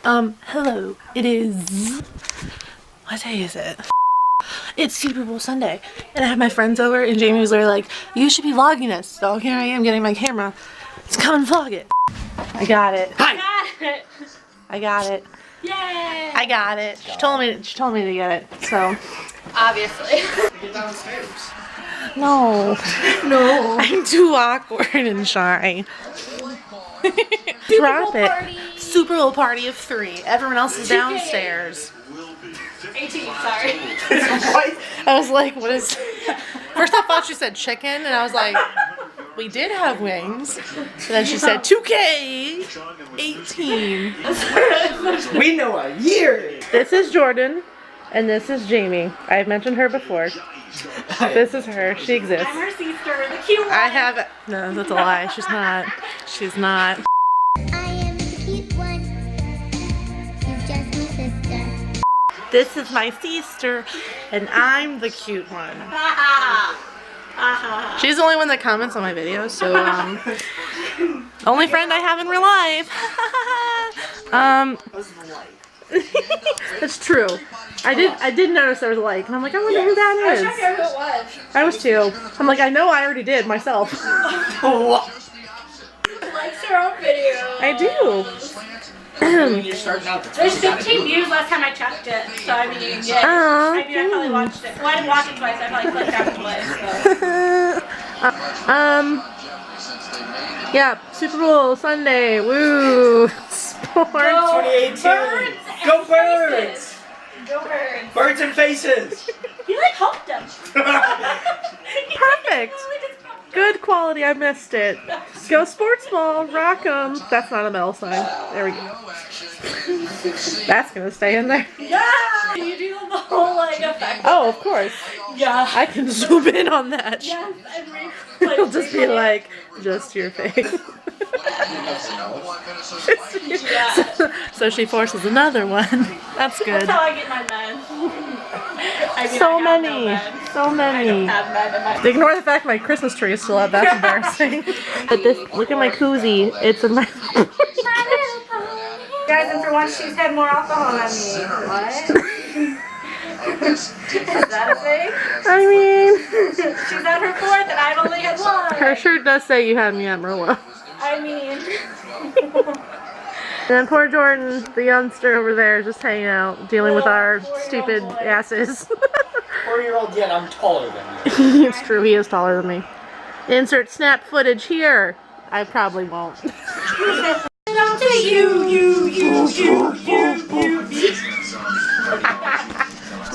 Hello. It is... What day is it? It's Super Bowl Sunday. And I have my friends over and Jamie was literally like, you should be vlogging this. So here I am getting my camera. Let's come and vlog it. I got it. Hi! Got it! I got it. Yay! I got it. She told me to get it. So... Obviously. Get downstairs. No. No. I'm too awkward and shy. Drop it. Party. Super Bowl party of 3. Everyone else is downstairs. 18, sorry. I was like, what is... First I thought she said chicken, and I was like, we did have wings. And then she said 2K 18. We know a year. This is Jordan, and this is Jamie. I've mentioned her before. This is her. She exists. I'm her sister, the cute one. I have... No, that's a lie. She's not. She's not. I am the cute one. She's just my sister. This is my sister, and I'm the cute one. She's the only one that comments on my videos, so only friend I have in real life. That's true. I did notice there was a like, and I'm like, I wonder who that I was trying to figure is. out who it was. I was too. I'm like, I know I already did myself. Likes her own videos. I do. You're starting out. There's 15 views last time I checked it, so I mean, yeah. Aw, I probably watched it. Well, I didn't watch it twice, I probably clicked on it twice, so. Yeah, Super Bowl Sunday, woo, sports. 2018. Go Birds! Go Birds. Birds and faces. He like humped him. Perfect. Good quality, I missed it. Go sports ball, rock 'em. That's not a metal sign. There we go. That's gonna stay in there. Yeah! You do the whole like effect. Oh, of course. Yeah. I can zoom in on that. Yes, and It'll just be like, just your face. So she forces another one. That's good. That's how I get my men. I mean, So I have no many. men. So I don't many. have men in my Ignore the fact my Christmas tree is still up. That's embarrassing. But this, look at my koozie. It's in my... Guys, and for once she's had more alcohol than me. What? Is that a thing? I mean... She's at her 4th and I've only had 1. Her shirt does say you had me at Merlot. I mean... And then poor Jordan, the youngster over there, just hanging out, dealing with our stupid asses. 4-year-old yet I'm taller than you. It's true, he is taller than me. Insert snap footage here. I probably won't.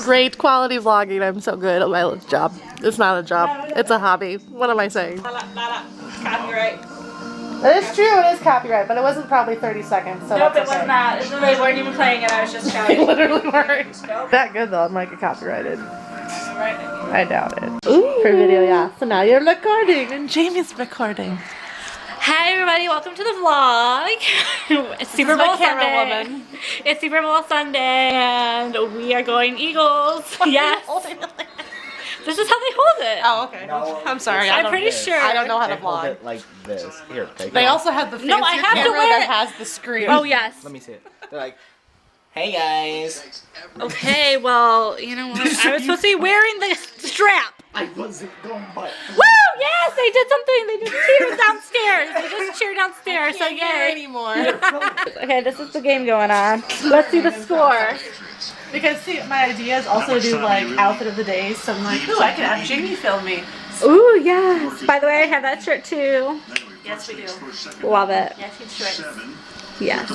Great quality vlogging. I'm so good at my job. It's not a job. It's a hobby. What am I saying? Copyright. It is true, it is copyright, but it wasn't probably 30 seconds, so Nope, it that's was okay. not. They weren't even playing it, I was just They shouting. literally weren't. Nope. That good though, it might get copyrighted. Right. I doubt it. Ooh. For video, yeah. So now you're recording, and Jamie's recording. Hi everybody, welcome to the vlog. It's Super Bowl camera Sunday. woman. It's Super Bowl Sunday and we are going Eagles. Yes. This is how they hold it. Oh, okay. No. I'm sorry. I'm pretty sure. I don't know how to Can't hold vlog. it like this. Here, take They it. also have the fancy No, I have to camera wear that it. has the screen. Oh yes. Let me see it. They're like, hey guys. Okay, well, you know what? I was supposed to be wearing the strap. I wasn't going but. Woo! Yes, they did something. They just cheered downstairs. They just cheered downstairs. So yay. anymore. Okay, this is the game going on. Let's see the score. Because see, my idea is also to do like outfit of the day. So I'm like, ooh, I could have Jamie film me. Ooh, yes. By the way, I have that shirt too. Yes, we do. Love it. Yes, he's shirts. Yes.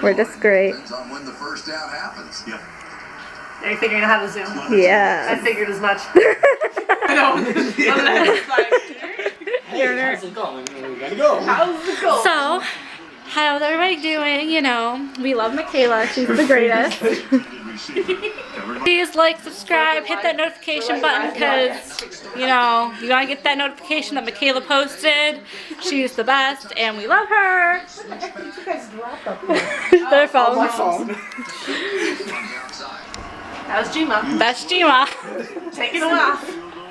We're just great. Are you figuring out how to zoom? I Yeah. figured as much. I know. Hey, how's it going? We gotta go. How's it going? So, how's everybody doing? You know, we love Michaela. She's the greatest. Please like, subscribe, hit that notification button because, you know, you want to get that notification that Michaela posted. She's the best and we love her. Their phone. My phone. That was Gma. That's Gma. Take it off.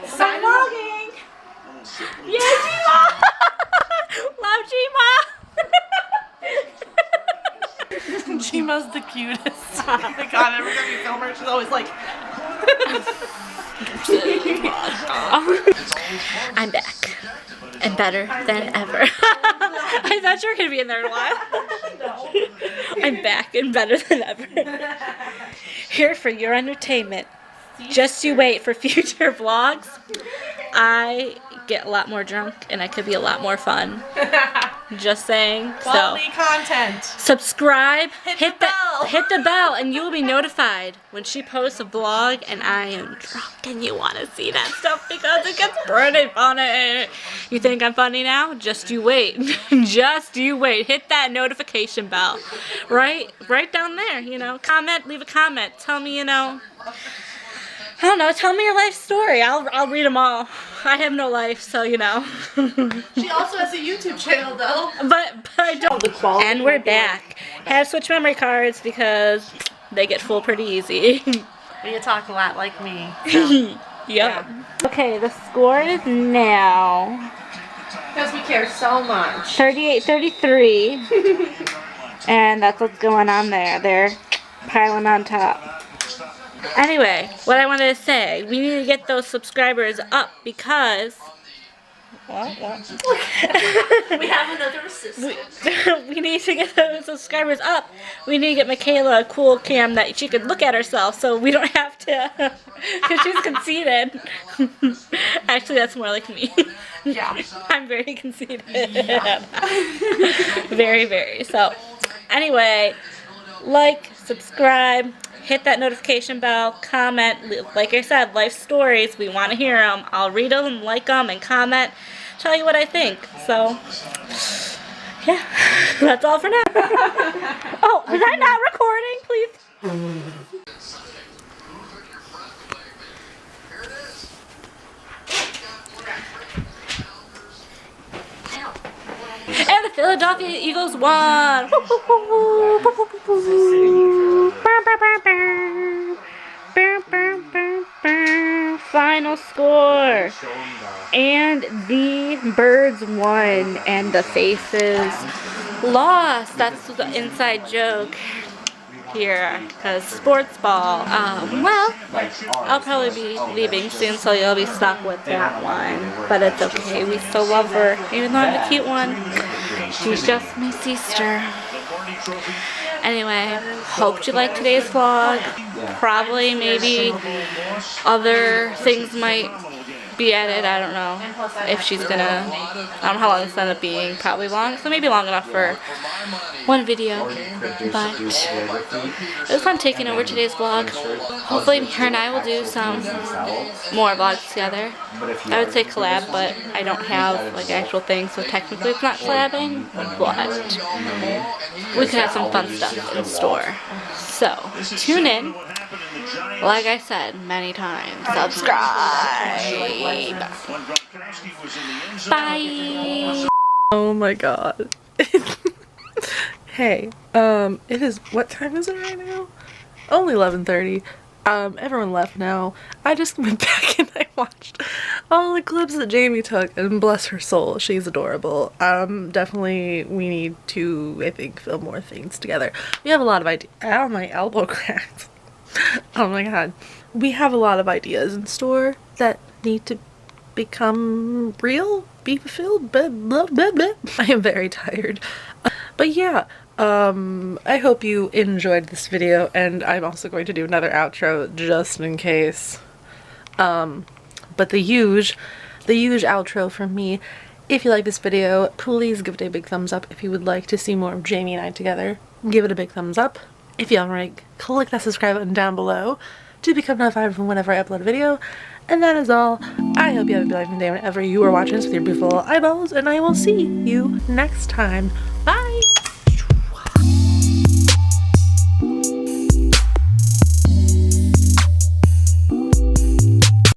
Stop vlogging. Yeah, Gma. Love Gma. Chima's the cutest. Oh my god, every time you film her, she's always like... I'm back. And better than ever. I thought you were going to be in there in a while. I'm back and better than ever. Here for your entertainment. Just you wait for future vlogs. I get a lot more drunk and I could be a lot more fun. Just saying. Quality so content. subscribe, Hit the bell, and you will be notified when she posts a vlog and I am drunk and you want to see that stuff because it gets pretty funny. You think I'm funny now? Just you wait. Just you wait. Hit that notification bell. Right down there, you know. Comment, leave a comment. Tell me, you know, I don't know, tell me your life story. I'll read them all. I have no life, so you know. She also has a YouTube channel though. But I don't. And we're back. Had to switch memory cards because they get full pretty easy. You talk a lot like me. So. Yep. Yeah. Okay, the score is now Because we care so much. 38-33. And that's what's going on there. They're piling on top. Anyway, what I wanted to say, we need to get those subscribers up because... What? We have another assistant. We need to get those subscribers up. We need to get Michaela a cool cam that she could look at herself so we don't have to... Because she's conceited. Actually, that's more like me. Yeah. I'm very conceited. Yeah. Very, very. So, anyway, like, subscribe, hit that notification bell, comment. Like I said, life stories. We want to hear them. I'll read them, like them, and comment. Tell you what I think. So, yeah, that's all for now. Oh, was I not recording? Please. And the Philadelphia Eagles won. Final score. And the Birds won and the Faces lost. That's the inside joke here because sports ball. Well, I'll probably be leaving soon, so you'll be stuck with that one. But it's okay. We still love her, even though I'm the cute one. She's just my sister. Anyway, hope you liked today's vlog. Probably, maybe other things might be added. I don't know if she's gonna. I don't know how long it's gonna be. Probably long. So maybe long enough for one video. But it was fun taking over today's vlog. Hopefully, her and I will do some more vlogs together. I would say collab, but I don't have like actual things, so technically it's not collabing. But we could have some fun stuff in store. So tune in. Like I said many times, subscribe. Bye. Oh my god. Hey, it is, what time is it right now? Only 11:30. Everyone left now. I just went back and I watched all the clips that Jamie took, and bless her soul, she's adorable. Definitely we need to, I think, film more things together. We have a lot of ideas. Ow, my elbow cracked. Oh my god. We have a lot of ideas in store that need to become real, be fulfilled, blah, blah, blah, blah. I am very tired. But yeah, I hope you enjoyed this video, and I'm also going to do another outro just in case. But the huge outro from me. If you like this video, please give it a big thumbs up. If you would like to see more of Jamie and I together, give it a big thumbs up. If you haven't already, click that subscribe button down below to become notified from whenever I upload a video. And that is all. I hope you have a beautiful day whenever you are watching this with your beautiful eyeballs, and I will see you next time. Bye!